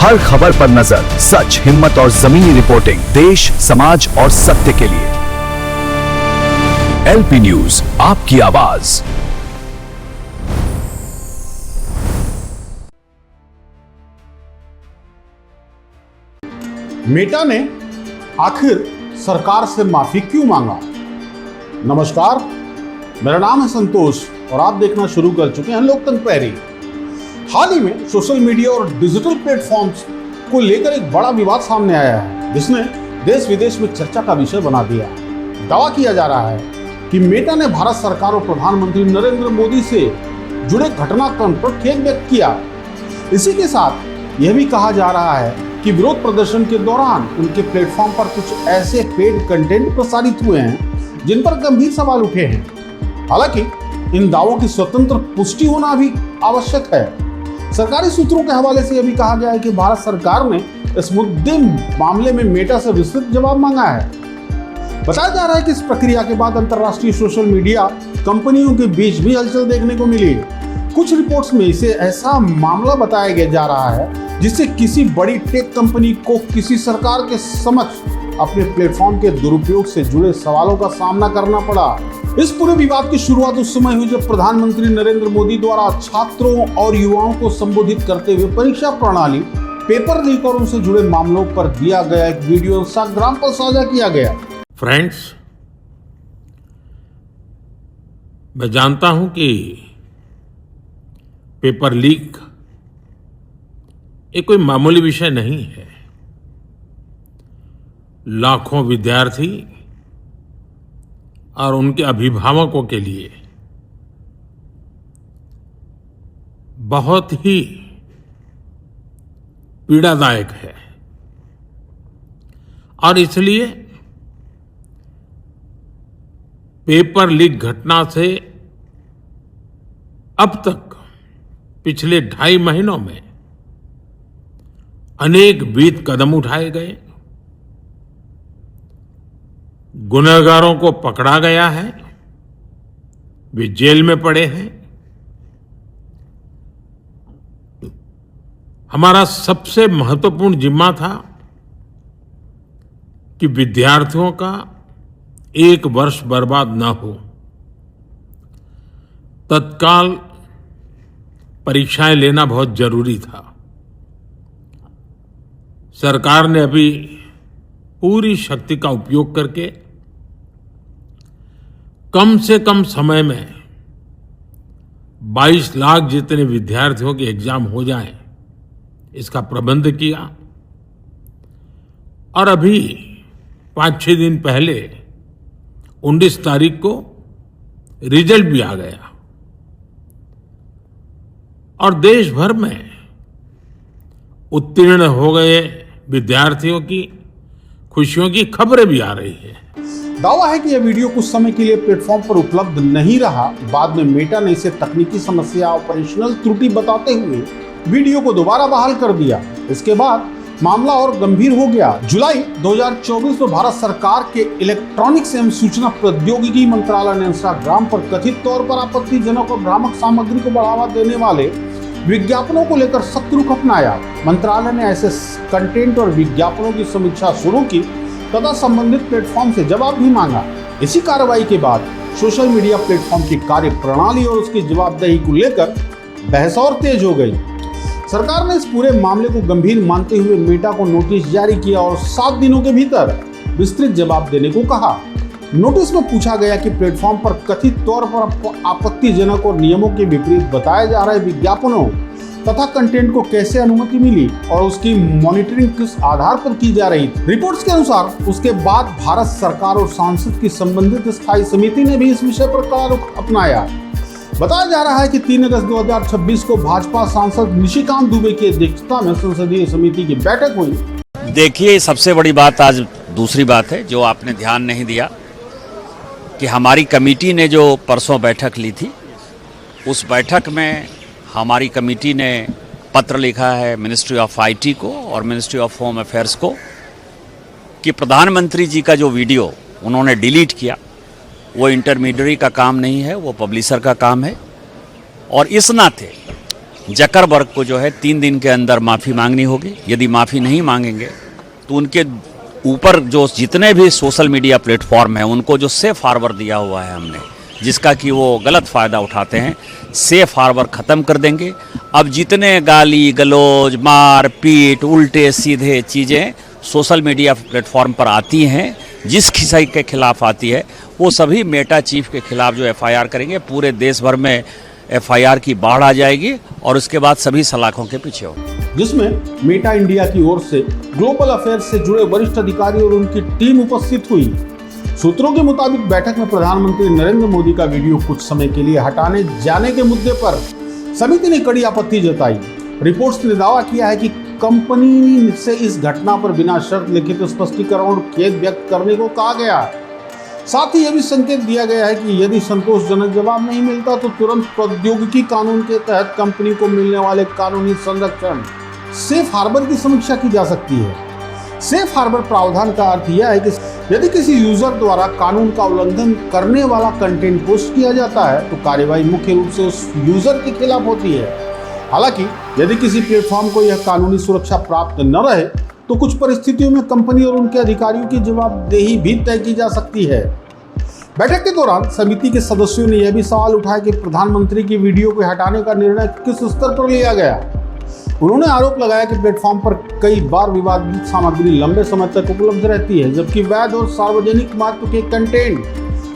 हर खबर पर नजर, सच, हिम्मत और जमीनी रिपोर्टिंग, देश, समाज और सत्य के लिए। एलपी न्यूज, आपकी आवाज। मेटा ने आखिर सरकार से माफी क्यों मांगा? नमस्कार, मेरा नाम है संतोष और आप देखना शुरू कर चुके हैं लोकतंत्र पैरी। हाल ही में सोशल मीडिया और डिजिटल प्लेटफॉर्म्स को लेकर एक बड़ा विवाद सामने आया है, जिसने देश विदेश में चर्चा का विषय बना दिया। दावा किया जा रहा है कि मेटा ने भारत सरकार और प्रधानमंत्री नरेंद्र मोदी से जुड़े घटनाक्रम पर खेद व्यक्त किया। इसी के साथ यह भी कहा जा रहा है कि विरोध प्रदर्शन के दौरान उनके प्लेटफॉर्म पर कुछ ऐसे पेड कंटेंट प्रसारित हुए हैं जिन पर गंभीर सवाल उठे हैं। हालांकि इन दावों की स्वतंत्र पुष्टि होना भी आवश्यक है। सरकारी सूत्रों के हवाले से यह भी कहा गया है कि भारत सरकार ने इस मामले में मेटा से विस्तृत जवाब मांगा है। बताया जा रहा है कि इस प्रक्रिया के बाद अंतर्राष्ट्रीय सोशल मीडिया कंपनियों के बीच भी हलचल देखने को मिली। कुछ रिपोर्ट्स में इसे ऐसा मामला बताया जा रहा है जिससे किसी बड़ी टेक कंपनी को किसी सरकार के समक्ष अपने प्लेटफॉर्म के दुरुपयोग से जुड़े सवालों का सामना करना पड़ा। इस पूरे विवाद की शुरुआत उस समय हुई जब प्रधानमंत्री नरेंद्र मोदी द्वारा छात्रों और युवाओं को संबोधित करते हुए परीक्षा प्रणाली, पेपर लीक और उनसे जुड़े मामलों पर दिया गया एक वीडियो इंस्टाग्राम पर साझा किया गया। फ्रेंड्स, मैं जानता हूं कि पेपर लीक एक कोई मामूली विषय नहीं है। लाखों विद्यार्थी और उनके अभिभावकों के लिए बहुत ही पीड़ादायक है और इसलिए पेपर लीक घटना से अब तक पिछले 2.5 महीनों में अनेक विध कदम उठाए गए, गुनहगारों को पकड़ा गया है, वे जेल में पड़े हैं। हमारा सबसे महत्वपूर्ण जिम्मा था कि विद्यार्थियों का 1 वर्ष बर्बाद न हो। तत्काल परीक्षाएं लेना बहुत जरूरी था। सरकार ने अभी पूरी शक्ति का उपयोग करके कम से कम समय में 22 लाख जितने विद्यार्थियों के एग्जाम हो जाएं, इसका प्रबंध किया। और अभी 5-6 दिन पहले 19 तारीख को रिजल्ट भी आ गया और देश भर में उत्तीर्ण हो गए विद्यार्थियों की खुशियों की खबरें भी आ रही है। दावा है कि यह वीडियो कुछ समय के लिए प्लेटफॉर्म पर उपलब्ध नहीं रहा। बाद में मेटा ने इसे तकनीकी समस्या, ऑपरेशनल त्रुटि बताते हुए वीडियो को दोबारा बहाल कर दिया। इसके बाद मामला और गंभीर हो गया। जुलाई 2024 में भारत सरकार के इलेक्ट्रॉनिक्स एवं सूचना प्रौद्योगिकी मंत्रालय ने इंस्टाग्राम पर कथित तौर पर आपत्तिजनक और भ्रामक सामग्री को बढ़ावा देने वाले विज्ञापनों को लेकर सख्त रुख अपनाया। मंत्रालय ने ऐसे कंटेंट और विज्ञापनों की समीक्षा शुरू की तथा संबंधित प्लेटफॉर्म से जवाब भी मांगा। इसी कार्रवाई के बाद सोशल मीडिया प्लेटफॉर्म की कार्य प्रणाली और उसकी जवाबदेही को लेकर बहस और तेज हो गई। सरकार ने इस पूरे मामले को गंभीर मानते हुए मेटा को नोटिस जारी किया और 7 दिनों के भीतर विस्तृत जवाब देने को कहा। नोटिस में पूछा गया कि प्लेटफॉर्म पर कथित तौर पर आपत्तिजनक और नियमों के विपरीत बताए जा रहे विज्ञापनों तथा कंटेंट को कैसे अनुमति मिली और उसकी मॉनिटरिंग किस आधार पर की जा रही थी। रिपोर्ट्स के अनुसार उसके बाद भारत सरकार और सांसद की संबंधित स्थायी समिति ने भी इस विषय पर कड़ा रुख अपनाया। बताया जा रहा है कि 3 अगस्त 2026 को भाजपा सांसद निशिकांत दुबे की अध्यक्षता में संसदीय समिति की बैठक हुई। देखिए, सबसे बड़ी बात आज दूसरी बात है जो आपने ध्यान नहीं दिया कि हमारी कमेटी ने जो परसों बैठक ली थी, उस बैठक में हमारी कमेटी ने पत्र लिखा है मिनिस्ट्री ऑफ आईटी को और मिनिस्ट्री ऑफ होम अफेयर्स को कि प्रधानमंत्री जी का जो वीडियो उन्होंने डिलीट किया वो इंटरमीडियरी का काम नहीं है, वो पब्लिशर का काम है। और इस नाते जकरबर्ग को जो है 3 दिन के अंदर माफ़ी मांगनी होगी। यदि माफ़ी नहीं मांगेंगे तो उनके ऊपर जो जितने भी सोशल मीडिया प्लेटफॉर्म हैं उनको जो सेफ हार्बर दिया हुआ है हमने, जिसका कि वो गलत फ़ायदा उठाते हैं, सेफ हार्बर ख़त्म कर देंगे। अब जितने गाली गलौज मार पीट उल्टे सीधे चीज़ें सोशल मीडिया प्लेटफॉर्म पर आती हैं, जिस किसी के खिलाफ आती है वो सभी मेटा चीफ के खिलाफ जो एफआईआर करेंगे, पूरे देश भर में एफआईआर की बाढ़ आ जाएगी और उसके बाद सभी सलाखों के पीछे होंगे। जिसमें मेटा इंडिया की ओर से ग्लोबल अफेयर्स से जुड़े वरिष्ठ अधिकारी और उनकी टीम उपस्थित हुई। सूत्रों के मुताबिक बैठक में प्रधानमंत्री नरेंद्र मोदी का वीडियो कुछ समय के लिए हटाने जाने के मुद्दे पर समिति ने कड़ी आपत्ति जताई। रिपोर्ट्स ने दावा किया है कि कंपनी से इस घटना पर बिना शर्त लिखित स्पष्टीकरण और खेद व्यक्त करने को कहा गया। साथ ही यह भी संकेत दिया गया है कि यदि संतोषजनक जवाब नहीं मिलता तो तुरंत प्रौद्योगिकी कानून के तहत कंपनी को मिलने वाले कानूनी संरक्षण सेफ हार्बर की समीक्षा की जा सकती है। सेफ हार्बर प्रावधान का अर्थ यह है कि यदि किसी यूजर द्वारा कानून का उल्लंघन करने वाला कंटेंट पोस्ट किया जाता है तो कार्यवाही मुख्य रूप से उस यूजर के खिलाफ होती है। हालांकि यदि किसी प्लेटफॉर्म को यह कानूनी सुरक्षा प्राप्त न रहे तो कुछ परिस्थितियों में कंपनी और उनके अधिकारियों की जवाबदेही भी तय की जा सकती है। बैठक के दौरान समिति के सदस्यों ने यह भी सवाल उठाया कि प्रधानमंत्री की वीडियो को हटाने का निर्णय किस स्तर पर लिया गया। उन्होंने आरोप लगाया कि प्लेटफॉर्म पर कई बार विवादित सामग्री लंबे समय तक उपलब्ध रहती है, जबकि वैध और सार्वजनिक महत्व के कंटेंट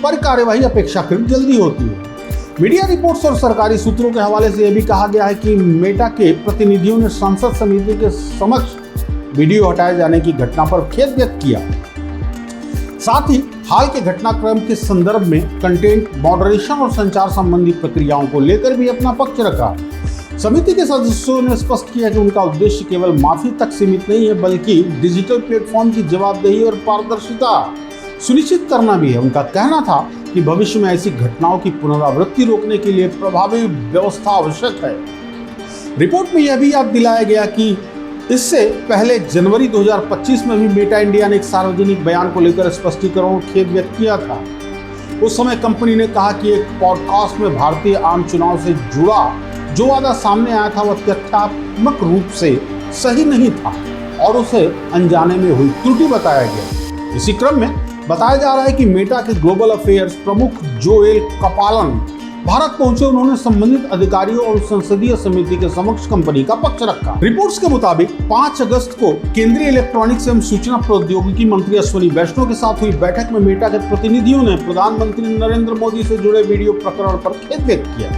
पर कार्यवाही अपेक्षाकृत जल्दी होती है। मीडिया रिपोर्ट्स और सरकारी सूत्रों के हवाले से यह भी कहा गया है कि मेटा के प्रतिनिधियों ने संसद समिति के समक्ष वीडियो हटाए जाने की घटना पर खेद व्यक्त किया। साथ ही हाल के घटनाक्रम के संदर्भ में कंटेंट मॉडरेशन और संचार संबंधी प्रक्रियाओं को लेकर भी अपना पक्ष रखा। समिति के सदस्यों ने स्पष्ट किया कि उनका उद्देश्य केवल माफी तक सीमित नहीं है, बल्कि डिजिटल प्लेटफॉर्म की जवाबदेही और पारदर्शिता सुनिश्चित करना भी है। उनका कहना था कि भविष्य में ऐसी घटनाओं की पुनरावृत्ति रोकने के लिए प्रभावी व्यवस्था आवश्यक है। रिपोर्ट में यह भी याद दिलाया गया कि इससे पहले जनवरी 2025 में भी मेटा इंडिया ने एक सार्वजनिक बयान को लेकर स्पष्टीकरण और खेद व्यक्त किया था। उस समय कंपनी ने कहा कि एक पॉडकास्ट में भारतीय आम चुनाव से जुड़ा जो वादा सामने आया था वह तथ्यात्मक रूप से सही नहीं था और उसे अनजाने में हुई त्रुटि बताया गया। इसी क्रम में बताया जा रहा है कि मेटा के ग्लोबल अफेयर्स प्रमुख जोएल कपालन भारत पहुंचे। उन्होंने संबंधित अधिकारियों और संसदीय समिति के समक्ष कंपनी का पक्ष रखा। रिपोर्ट्स के मुताबिक 5 अगस्त को केंद्रीय इलेक्ट्रॉनिक्स एवं सूचना प्रौद्योगिकी मंत्री अश्विनी वैष्णव के साथ हुई बैठक में मेटा के प्रतिनिधियों ने प्रधानमंत्री नरेंद्र मोदी से जुड़े वीडियो प्रकरण पर खेद व्यक्त किया।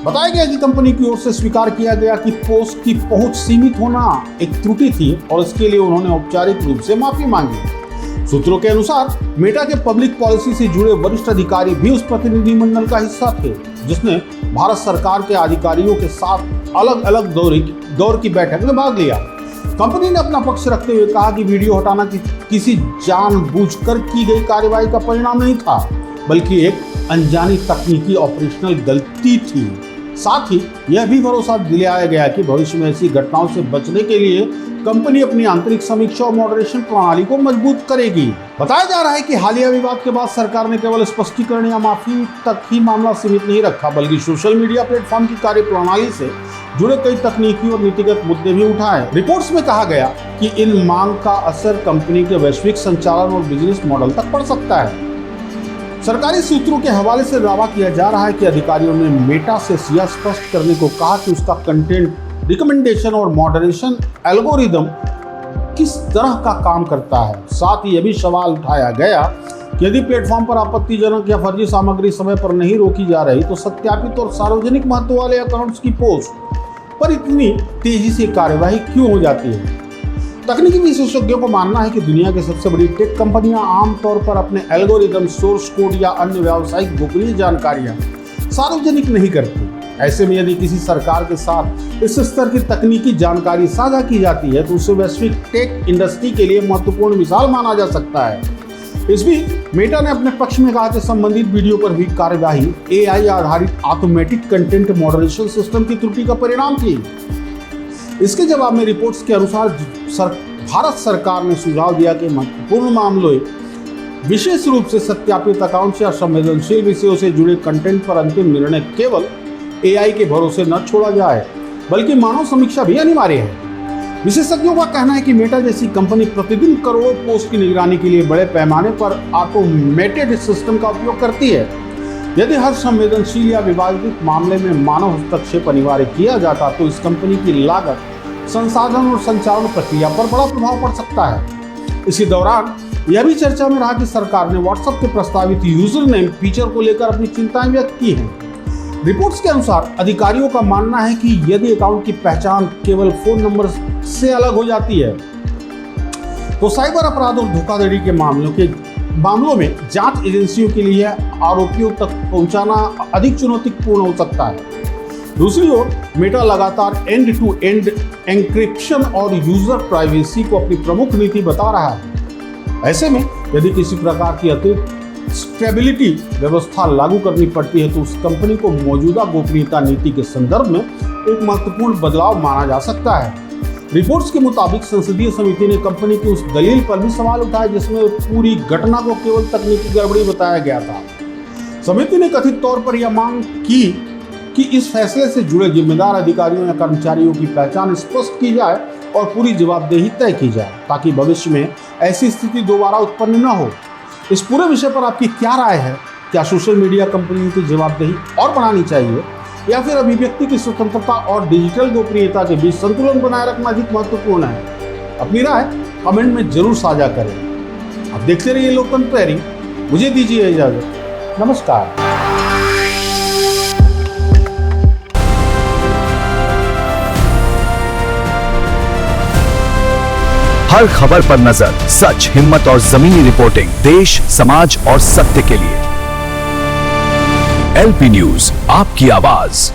बताया गया कि कंपनी की ओर से स्वीकार किया गया कि पोस्ट की पहुंच सीमित होना एक त्रुटि थी और इसके लिए उन्होंने औपचारिक रूप से माफी मांगी। सूत्रों के अनुसार मेटा के पब्लिक पॉलिसी से जुड़े वरिष्ठ अधिकारी भी उस प्रतिनिधिमंडल का हिस्सा थे, जिसने भारत सरकार के अधिकारियों के साथ अलग अलग दौर की बैठक में भाग लिया। कंपनी ने अपना पक्ष रखते हुए कहा कि वीडियो हटाना किसी जानबूझकर की गई कार्रवाई का परिणाम नहीं था, बल्कि एक अनजानी तकनीकी ऑपरेशनल गलती थी। साथ ही यह भी भरोसा दिलाया गया कि भविष्य में ऐसी घटनाओं से बचने के लिए कंपनी अपनी आंतरिक समीक्षा और मॉडरेशन प्रणाली को मजबूत करेगी। बताया जा रहा है कि हालिया विवाद के बाद सरकार ने केवल स्पष्टीकरण या माफी तक ही मामला सीमित नहीं रखा, बल्कि सोशल मीडिया प्लेटफॉर्म की कार्यप्रणाली से जुड़े कई तकनीकी और नीतिगत मुद्दे भी उठाए। रिपोर्ट्स में कहा गया कि इन मांग का असर कंपनी के वैश्विक संचालन और बिजनेस मॉडल तक पड़ सकता है। सरकारी सूत्रों के हवाले से दावा किया जा रहा है कि अधिकारियों ने मेटा से यह स्पष्ट करने को कहा कि उसका कंटेंट रिकमेंडेशन और मॉडरेशन एल्गोरिदम किस तरह का काम करता है। साथ ही यह भी सवाल उठाया गया कि यदि प्लेटफॉर्म पर आपत्तिजनक या फर्जी सामग्री समय पर नहीं रोकी जा रही तो सत्यापित और सार्वजनिक महत्व वाले अकाउंट्स की पोस्ट पर इतनी तेजी से कार्यवाही क्यों हो जाती है। तकनीकी विशेषज्ञों को मानना है कि दुनिया की सबसे बड़ी टेक कंपनियां आमतौर पर अपने एल्गोरिदम, सोर्स कोड या अन्य व्यावसायिक गोपनीय जानकारियां सार्वजनिक नहीं करती। ऐसे में यदि किसी सरकार के साथ इस स्तर की तकनीकी जानकारी साझा की जाती है तो उसे वैश्विक टेक इंडस्ट्री के लिए महत्वपूर्ण मिसाल माना जा सकता है। इस बीच मेटा ने अपने पक्ष में कहा कि संबंधित वीडियो पर हुई कार्यवाही AI आधारित ऑटोमेटिक कंटेंट मॉडरेशन सिस्टम की त्रुटि का परिणाम थी। इसके जवाब में रिपोर्ट्स के अनुसार भारत सरकार ने सुझाव दिया कि महत्वपूर्ण मामलों विशेष रूप से सत्यापित अकाउंट्स या संवेदनशील विषयों से जुड़े कंटेंट पर अंतिम निर्णय केवल AI के भरोसे न छोड़ा जाए। बल्कि मानव समीक्षा भी अनिवार्य है। विशेषज्ञों का कहना है कि मेटा जैसी कंपनी प्रतिदिन करोड़ों पोस्ट की निगरानी के लिए बड़े पैमाने पर ऑटोमेटेड सिस्टम का उपयोग करती है। यदि हर संवेदनशील या विवादित मामले में मानव हस्तक्षेप अनिवार्य किया जाता तो इस कंपनी की लागत, संसाधन और संचालन प्रक्रिया पर बड़ा प्रभाव पड़ सकता है। इसी दौरान यह भी चर्चा में रहा कि सरकार ने व्हाट्सएप के प्रस्तावित यूजर नेम फीचर को लेकर अपनी चिंताएं व्यक्त की हैं। रिपोर्ट्स के अनुसार अधिकारियों का मानना है कि यदि अकाउंट की पहचान केवल फोन नंबर से अलग हो जाती है तो साइबर अपराध और धोखाधड़ी के मामलों में जांच एजेंसियों के लिए आरोपियों तक पहुंचाना अधिक चुनौतीपूर्ण हो सकता है। दूसरी ओर मेटा लगातार एंड टू एंड एन्क्रिप्शन और यूजर प्राइवेसी को अपनी प्रमुख नीति बता रहा है। ऐसे में यदि किसी प्रकार की अतिरिक्त स्टेबिलिटी व्यवस्था लागू करनी पड़ती है तो उस कंपनी को मौजूदा गोपनीयता नीति के संदर्भ में एक महत्वपूर्ण बदलाव माना जा सकता है। रिपोर्ट्स के मुताबिक संसदीय समिति ने कंपनी की उस दलील पर भी सवाल उठाया जिसमें पूरी घटना को केवल तकनीकी गड़बड़ी बताया गया था। समिति ने कथित तौर पर यह मांग की कि इस फैसले से जुड़े जिम्मेदार अधिकारियों या कर्मचारियों की पहचान स्पष्ट की जाए और पूरी जवाबदेही तय की जाए ताकि भविष्य में ऐसी स्थिति दोबारा उत्पन्न न हो। इस पूरे विषय पर आपकी क्या राय है? क्या सोशल मीडिया कंपनियों की जवाबदेही और बढ़ानी चाहिए या फिर अभिव्यक्ति की स्वतंत्रता और डिजिटल गोपनीयता के बीच संतुलन बनाए रखना अधिक महत्वपूर्ण है? अपनी राय कमेंट में जरूर साझा करें। आप देखते रहिए लोकतंत्र प्रहरी। मुझे दीजिए इजाजत। नमस्कार। हर खबर पर नजर, सच, हिम्मत और जमीनी रिपोर्टिंग देश, समाज और सत्य के लिए। एलपी न्यूज, आपकी आवाज।